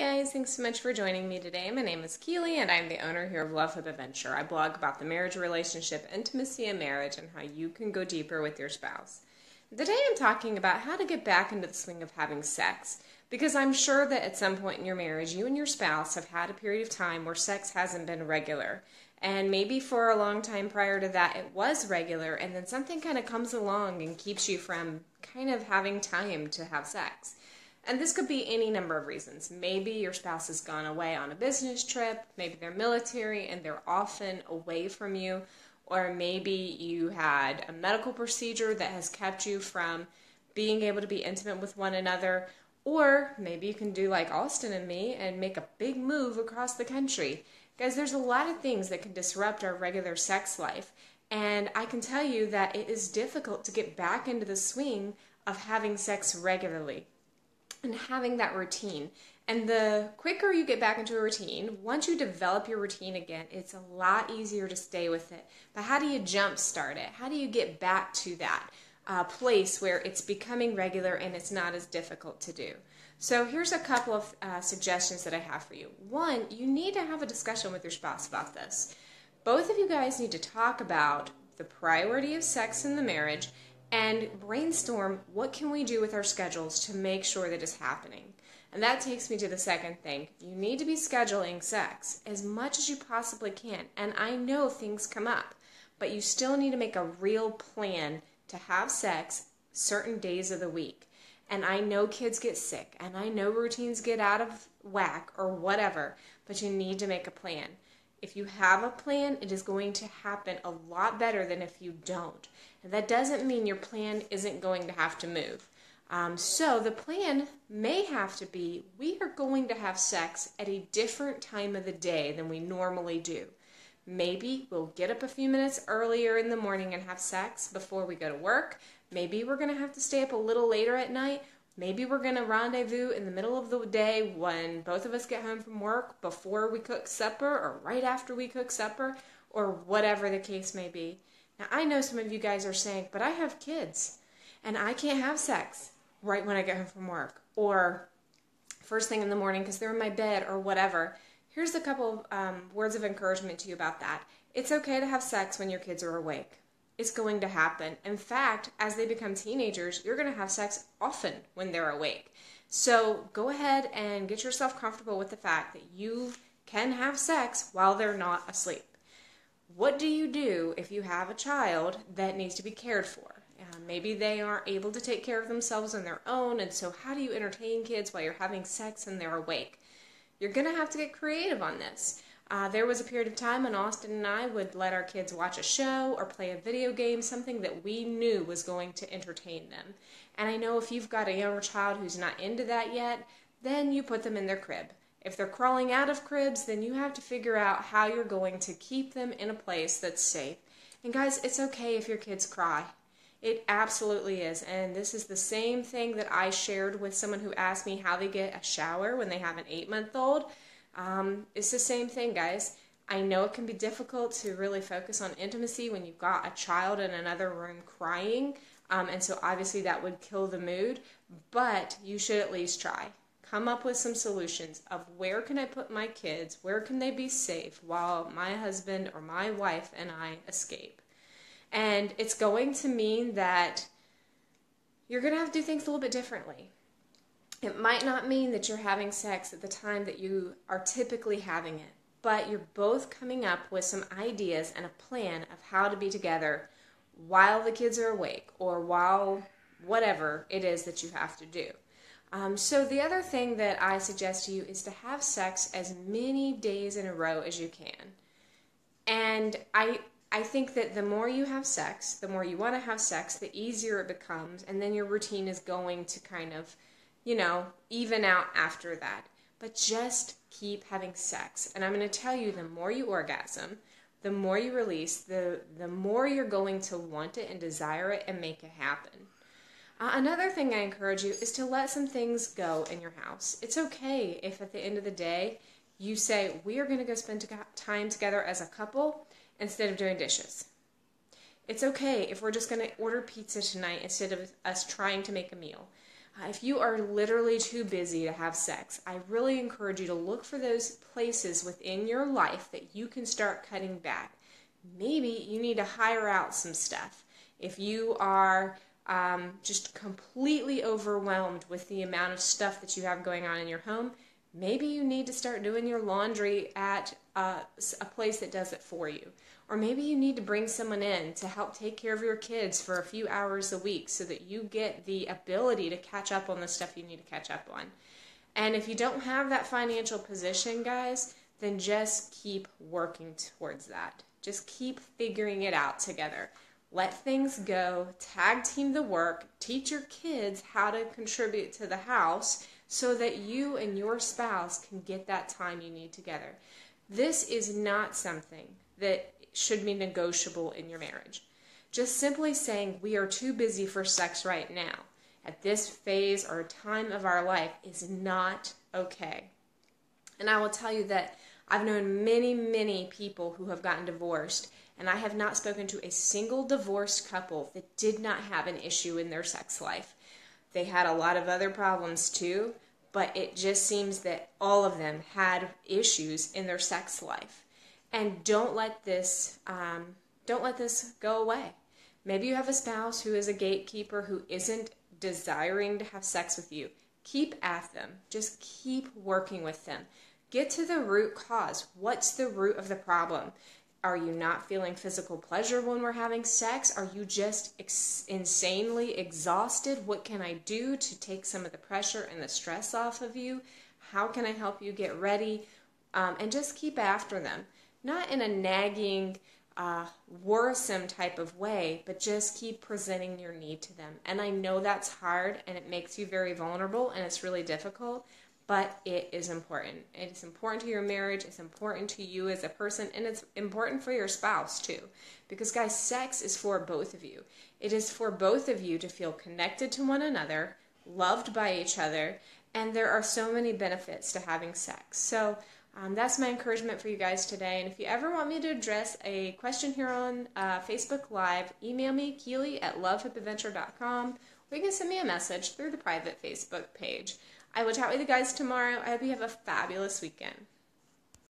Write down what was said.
guys, thanks so much for joining me today. My name is Keely and I'm the owner here of Love Hope Adventure. I blog about the marriage relationship, intimacy and marriage, and how you can go deeper with your spouse. Today I'm talking about how to get back into the swing of having sex, because I'm sure that at some point in your marriage you and your spouse have had a period of time where sex hasn't been regular. And maybe for a long time prior to that it was regular, and then something kind of comes along and keeps you from kind of having time to have sex. And this could be any number of reasons. Maybe your spouse has gone away on a business trip, maybe they're military and they're often away from you, or maybe you had a medical procedure that has kept you from being able to be intimate with one another, or maybe you can do like Austin and me and make a big move across the country. Guys, there's a lot of things that can disrupt our regular sex life, and I can tell you that it is difficult to get back into the swing of having sex regularly and having that routine. And the quicker you get back into a routine, once you develop your routine again, it's a lot easier to stay with it. But how do you jumpstart it? How do you get back to that place where it's becoming regular and it's not as difficult to do? So here's a couple of suggestions that I have for you. One, you need to have a discussion with your spouse about this. Both of you guys need to talk about the priority of sex in the marriage and brainstorm what can we do with our schedules to make sure that it's happening. And that takes me to the second thing. You need to be scheduling sex as much as you possibly can. And I know things come up, but you still need to make a real plan to have sex certain days of the week. And I know kids get sick, and I know routines get out of whack or whatever, but you need to make a plan. If you have a plan, it is going to happen a lot better than if you don't. And that doesn't mean your plan isn't going to have to move. So the plan may have to be, we are going to have sex at a different time of the day than we normally do. Maybe we'll get up a few minutes earlier in the morning and have sex before we go to work. Maybe we're going to have to stay up a little later at night. Maybe we're going to rendezvous in the middle of the day when both of us get home from work, before we cook supper or right after we cook supper, or whatever the case may be. Now, I know some of you guys are saying, but I have kids and I can't have sex right when I get home from work or first thing in the morning because they're in my bed or whatever. Here's a couple of words of encouragement to you about that. It's okay to have sex when your kids are awake. It's going to happen. In fact, as they become teenagers, you're going to have sex often when they're awake. So go ahead and get yourself comfortable with the fact that you can have sex while they're not asleep. What do you do if you have a child that needs to be cared for? Maybe they aren't able to take care of themselves on their own, and so how do you entertain kids while you're having sex and they're awake? You're going to have to get creative on this. There was a period of time when Austin and I would let our kids watch a show or play a video game, something that we knew was going to entertain them. And I know if you've got a younger child who's not into that yet, then you put them in their crib. If they're crawling out of cribs, then you have to figure out how you're going to keep them in a place that's safe. And guys, it's okay if your kids cry. It absolutely is. And this is the same thing that I shared with someone who asked me how they get a shower when they have an 8-month-old. It's the same thing, guys. I know it can be difficult to really focus on intimacy when you've got a child in another room crying, and so obviously that would kill the mood, but you should at least try. Come up with some solutions of where can I put my kids, where can they be safe while my husband or my wife and I escape. And it's going to mean that you're going to have to do things a little bit differently. It might not mean that you're having sex at the time that you are typically having it, but you're both coming up with some ideas and a plan of how to be together while the kids are awake or while whatever it is that you have to do. So the other thing that I suggest to you is to have sex as many days in a row as you can. And I think that the more you have sex, the more you want to have sex, the easier it becomes, and then your routine is going to kind of even out after that. But just keep having sex. And I'm going to tell you, the more you orgasm, the more you release, the more you're going to want it and desire it and make it happen. Another thing I encourage you is to let some things go in your house. It's okay if at the end of the day you say, we are going to go spend time together as a couple instead of doing dishes. It's okay if we're just going to order pizza tonight instead of us trying to make a meal. If you are literally too busy to have sex, I really encourage you to look for those places within your life that you can start cutting back. Maybe you need to hire out some stuff. If you are just completely overwhelmed with the amount of stuff that you have going on in your home, maybe you need to start doing your laundry at a place that does it for you. Or maybe you need to bring someone in to help take care of your kids for a few hours a week so that you get the ability to catch up on the stuff you need to catch up on. And if you don't have that financial position, guys, then just keep working towards that. Just keep figuring it out together. Let things go, tag team the work, teach your kids how to contribute to the house so that you and your spouse can get that time you need together. This is not something that should be negotiable in your marriage. Just simply saying we are too busy for sex right now at this phase or time of our life is not okay. And I will tell you that I've known many, many people who have gotten divorced, and I have not spoken to a single divorced couple that did not have an issue in their sex life. They had a lot of other problems too, but it just seems that all of them had issues in their sex life. And don't let this go away. Maybe you have a spouse who is a gatekeeper who isn't desiring to have sex with you. Keep at them. Just keep working with them. Get to the root cause. What's the root of the problem? Are you not feeling physical pleasure when we're having sex? Are you just insanely exhausted? What can I do to take some of the pressure and the stress off of you? How can I help you get ready? And just keep after them. Not in a nagging, worrisome type of way, but just keep presenting your need to them. And I know that's hard and it makes you very vulnerable and it's really difficult, but it is important. It is important to your marriage, it's important to you as a person, and it's important for your spouse too. Because guys, sex is for both of you. It is for both of you to feel connected to one another, loved by each other, and there are so many benefits to having sex. So that's my encouragement for you guys today. And if you ever want me to address a question here on Facebook Live, email me, Keely@lovehoopadventure.com, or you can send me a message through the private Facebook page. I will chat with you guys tomorrow. I hope you have a fabulous weekend.